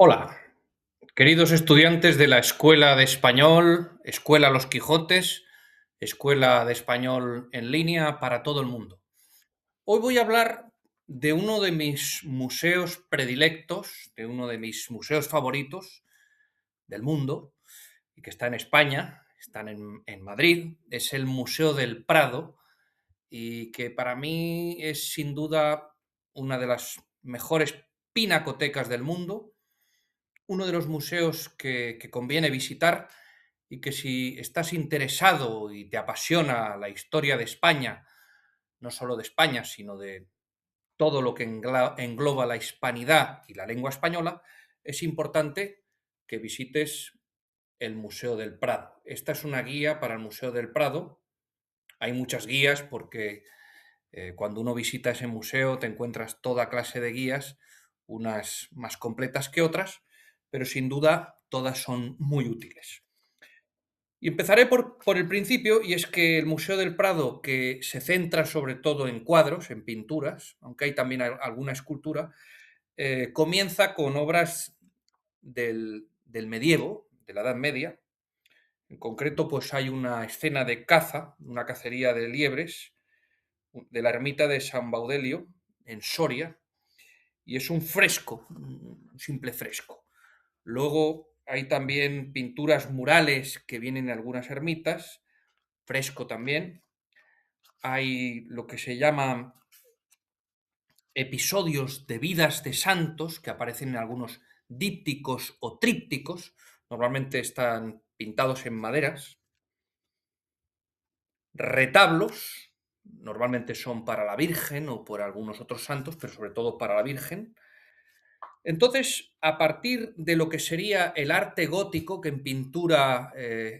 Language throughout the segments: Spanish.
Hola, queridos estudiantes de la Escuela de Español, Escuela Los Quijotes, Escuela de Español en línea para todo el mundo. Hoy voy a hablar de uno de mis museos predilectos, de uno de mis museos favoritos del mundo, y que está en España, están en Madrid, es el Museo del Prado, y que para mí es sin duda una de las mejores pinacotecas del mundo, uno de los museos que conviene visitar y que si estás interesado y te apasiona la historia de España, no solo de España, sino de todo lo que engloba la hispanidad y la lengua española, es importante que visites el Museo del Prado. Esta es una guía para el Museo del Prado. Hay muchas guías porque cuando uno visita ese museo te encuentras toda clase de guías, unas más completas que otras, pero sin duda todas son muy útiles. Y empezaré por el principio, y es que el Museo del Prado, que se centra sobre todo en cuadros, en pinturas, aunque hay también alguna escultura, comienza con obras del medievo, de la Edad Media. En concreto, pues hay una escena de caza, una cacería de liebres, de la ermita de San Baudelio, en Soria, y es un fresco, un simple fresco. Luego hay también pinturas murales que vienen en algunas ermitas, fresco también. Hay lo que se llaman episodios de vidas de santos que aparecen en algunos dípticos o trípticos, normalmente están pintados en maderas. Retablos, normalmente son para la Virgen o por algunos otros santos, pero sobre todo para la Virgen. Entonces, a partir de lo que sería el arte gótico, que en pintura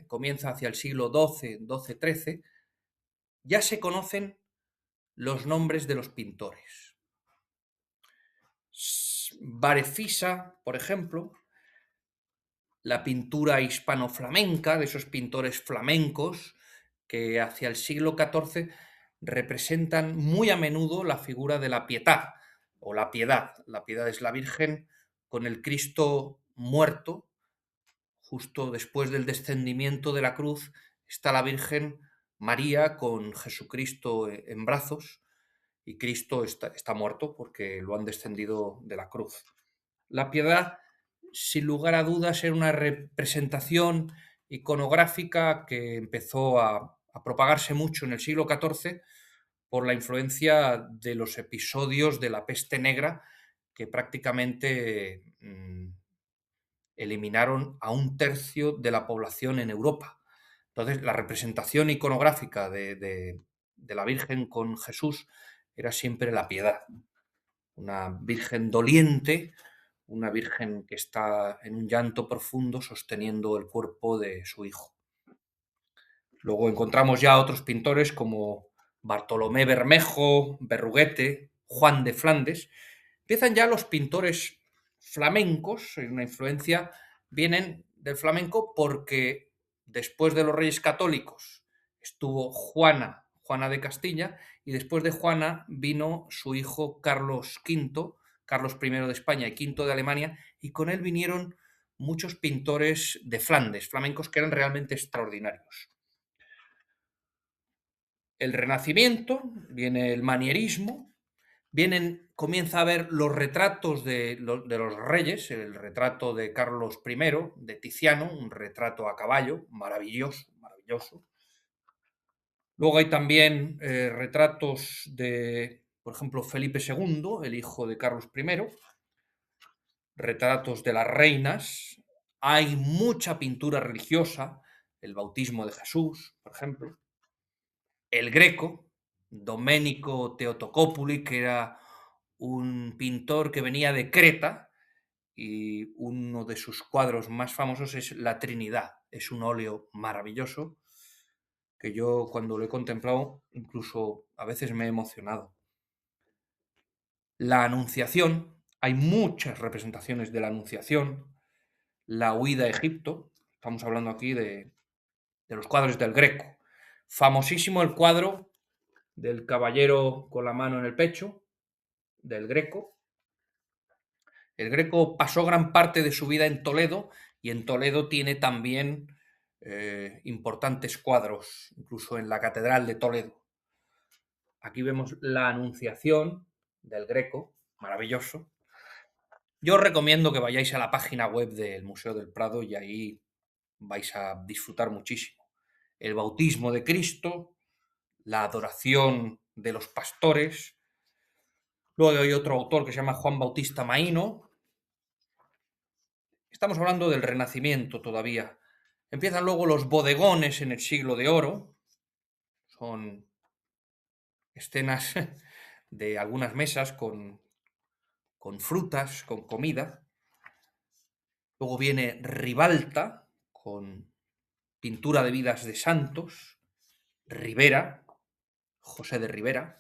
comienza hacia el siglo XII, ya se conocen los nombres de los pintores. Varefisa, por ejemplo, la pintura hispano-flamenca, de esos pintores flamencos que hacia el siglo XIV representan muy a menudo la figura de la Pietà o la Piedad. La Piedad es la Virgen con el Cristo muerto. Justo después del descendimiento de la cruz está la Virgen María con Jesucristo en brazos, y Cristo está muerto porque lo han descendido de la cruz. La Piedad, sin lugar a dudas, era una representación iconográfica que empezó a propagarse mucho en el siglo XIV por la influencia de los episodios de la peste negra, que prácticamente eliminaron a un tercio de la población en Europa. Entonces, la representación iconográfica de la Virgen con Jesús era siempre la Piedad, una Virgen doliente, una Virgen que está en un llanto profundo sosteniendo el cuerpo de su hijo. Luego encontramos ya otros pintores como Bartolomé Bermejo, Berruguete, Juan de Flandes. Empiezan ya los pintores flamencos, una influencia, vienen del flamenco porque después de los Reyes Católicos estuvo Juana de Castilla, y después de Juana vino su hijo Carlos V, Carlos I de España y V de Alemania, y con él vinieron muchos pintores de Flandes, flamencos, que eran realmente extraordinarios. El Renacimiento, viene el manierismo, comienza a ver los retratos de los reyes, el retrato de Carlos I, de Tiziano, un retrato a caballo, maravilloso, maravilloso. Luego hay también retratos de, por ejemplo, Felipe II, el hijo de Carlos I, retratos de las reinas. Hay mucha pintura religiosa, el bautismo de Jesús, por ejemplo. El Greco, Domenico Teotocópuli, que era un pintor que venía de Creta, y uno de sus cuadros más famosos es La Trinidad. Es un óleo maravilloso que yo, cuando lo he contemplado, incluso a veces me he emocionado. La Anunciación, hay muchas representaciones de la Anunciación. La huida a Egipto, estamos hablando aquí de los cuadros del Greco. Famosísimo el cuadro del caballero con la mano en el pecho, del Greco. El Greco pasó gran parte de su vida en Toledo y en Toledo tiene también importantes cuadros, incluso en la Catedral de Toledo. Aquí vemos la Anunciación del Greco, maravilloso. Yo os recomiendo que vayáis a la página web del Museo del Prado y ahí vais a disfrutar muchísimo. El bautismo de Cristo, la adoración de los pastores. Luego hay otro autor que se llama Juan Bautista Maíno. Estamos hablando del Renacimiento todavía. Empiezan luego los bodegones en el Siglo de Oro. Son escenas de algunas mesas con frutas, con comida. Luego viene Ribalta, con pintura de vidas de santos. Rivera, José de Rivera.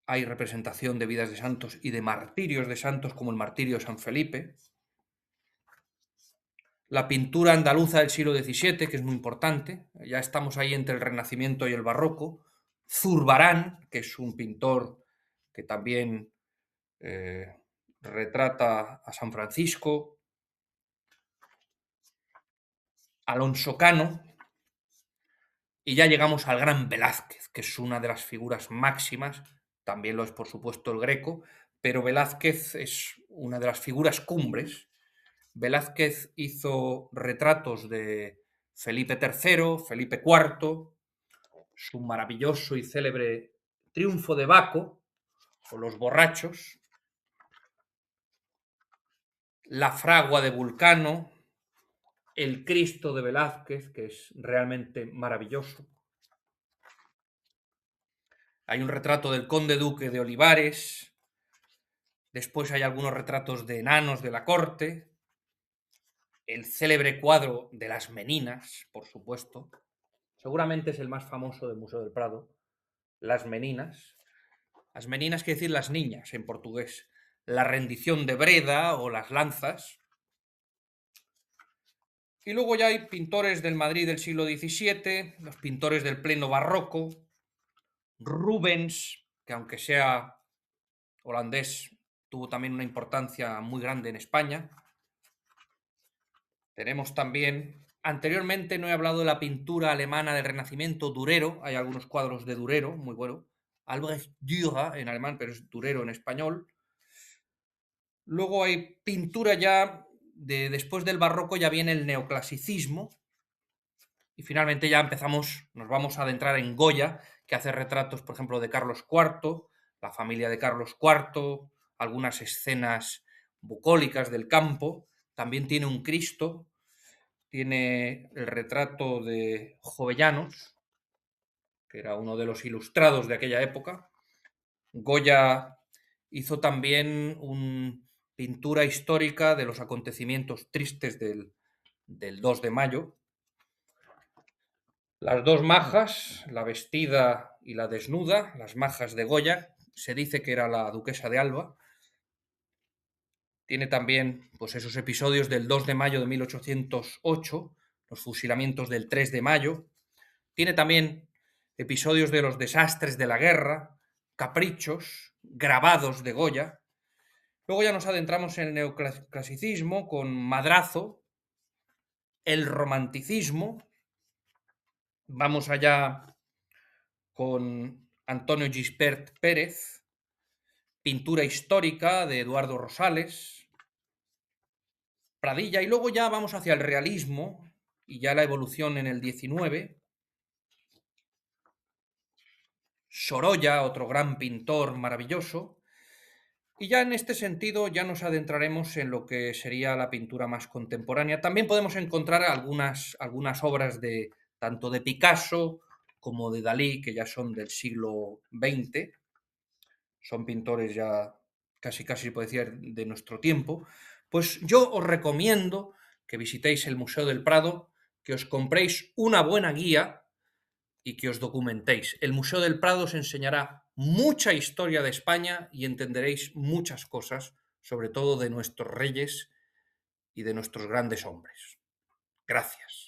Hay representación de vidas de santos y de martirios de santos, como el martirio de San Felipe. La pintura andaluza del siglo XVII, que es muy importante. Ya estamos ahí entre el Renacimiento y el Barroco. Zurbarán, que es un pintor que también retrata a San Francisco. Alonso Cano. Y ya llegamos al gran Velázquez, que es una de las figuras máximas. También lo es, por supuesto, el Greco, pero Velázquez es una de las figuras cumbres. Velázquez hizo retratos de Felipe III, Felipe IV, su maravilloso y célebre Triunfo de Baco, o Los borrachos, La fragua de Vulcano, el Cristo de Velázquez, que es realmente maravilloso. Hay un retrato del conde duque de Olivares, después hay algunos retratos de enanos de la corte, el célebre cuadro de las Meninas, por supuesto, seguramente es el más famoso del Museo del Prado, Las Meninas. Las Meninas quiere decir las niñas en portugués. La rendición de Breda o las lanzas. Y luego ya hay pintores del Madrid del siglo XVII, los pintores del pleno barroco, Rubens, que aunque sea holandés, tuvo también una importancia muy grande en España. Tenemos también, anteriormente no he hablado de la pintura alemana del Renacimiento, Durero, hay algunos cuadros de Durero, muy bueno. Albrecht Dürer en alemán, pero es Durero en español. Luego hay pintura ya de después del barroco, ya viene el neoclasicismo. Y finalmente ya nos vamos a adentrar en Goya, que hace retratos, por ejemplo, de Carlos IV, la familia de Carlos IV, algunas escenas bucólicas del campo. También tiene un Cristo, tiene el retrato de Jovellanos, que era uno de los ilustrados de aquella época. Goya hizo también una pintura histórica de los acontecimientos tristes del 2 de mayo. Las dos majas, la vestida y la desnuda, las majas de Goya, se dice que era la duquesa de Alba. Tiene también pues, esos episodios del 2 de mayo de 1808, los fusilamientos del 3 de mayo. Tiene también episodios de los desastres de la guerra, caprichos, grabados de Goya. Luego ya nos adentramos en el neoclasicismo con Madrazo, el romanticismo. Vamos allá con Antonio Gispert Pérez, pintura histórica de Eduardo Rosales, Pradilla, y luego ya vamos hacia el realismo y ya la evolución en el 19. Sorolla, otro gran pintor maravilloso. Y ya en este sentido ya nos adentraremos en lo que sería la pintura más contemporánea. También podemos encontrar algunas obras de tanto de Picasso como de Dalí, que ya son del siglo XX. Son pintores ya casi puede decir de nuestro tiempo. Pues yo os recomiendo que visitéis el Museo del Prado, que os compréis una buena guía y que os documentéis. El Museo del Prado os enseñará mucha historia de España y entenderéis muchas cosas, sobre todo de nuestros reyes y de nuestros grandes hombres. Gracias.